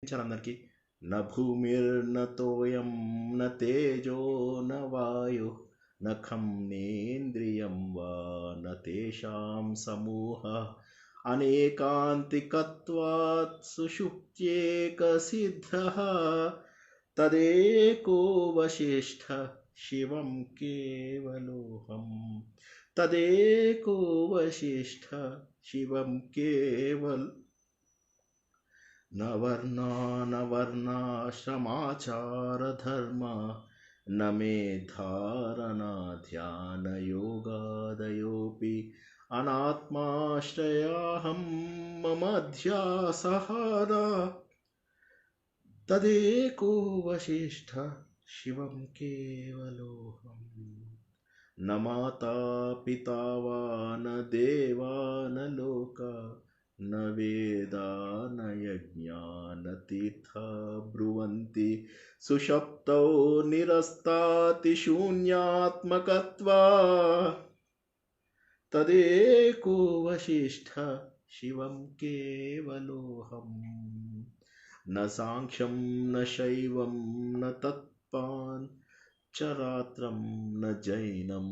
అందరికి न भूमिर्न तोयं न तेजो न वायुः न खं नेन्द्रियं वा न तेषां समूहः अनेकान्तिकत्वात् सुषुप्त्येकसिद्धः तदेको वसिष्ठः शिवं केवलोऽहम् तदेको वसिष्ठः शिवं केवल न वर्णा न वर्णाश्रमाचार धर्म न मे धारणा ध्यानयोगादयोऽपि अनात्माश्रयाहं मम ध्यासहारा तदेको वसिष्ठः शिवं केवलोऽहम् न माता पिता वा न देवा न लोका न वेदा न यज्ञा न तीर्था ब्रुवन्ति सुषुप्तौ निरस्तातिशून्यात्मकत्वा तदेको वसिष्ठः शिवं केवलोऽहम् न सांख्यं न शैवं न तत्पान् चरात्रं न जैनं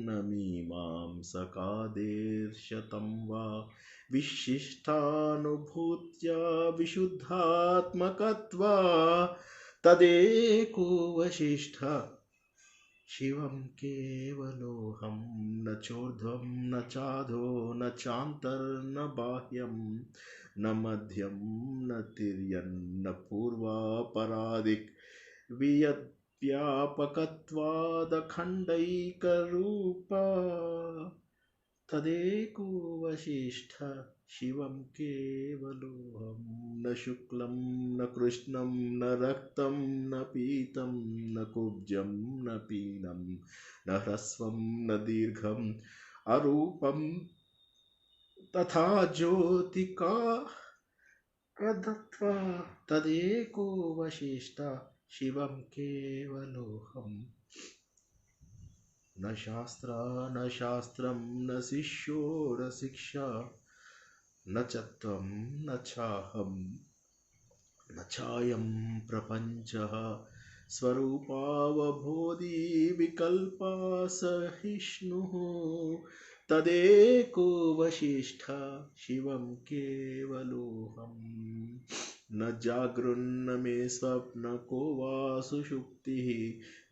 न मीमांसकादेर्शतं वा विशिष्टानुभूत्या विशुद्धात्मकत्वा तदेको वसिष्ठः शिवं केवलोऽहं न चोर्ध्वं न चाधो न चान्तर्न बाह्यं न मध्यं न तिर्यन्न पूर्वापरादिक् वियद्व्यापकत्वादखण्डैकरूपा तदेको वसिष्ठः शिवं केवलोऽहं न शुक्लं न कृष्णं न रक्तं न पीतं न कुब्जं न पीनं न ह्रस्वं न दीर्घम् अरूपं तथा ज्योतिका प्रदत्वा तदेको वसिष्ठः शिवं केवलोऽहम् न शास्त्रा न शास्त्रं न शिष्यो न शिक्षा न च त्वं न चाहं न चायं प्रपञ्चः स्वरूपावबोधि विकल्पा सहिष्णुः तदेको वसिष्ठः शिवं केवलोऽहम् न जागृन्न मे स्वप्न को वा सुषुप्तिः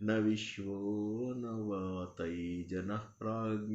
न विश्वो न वा तैजनः प्राज्ञ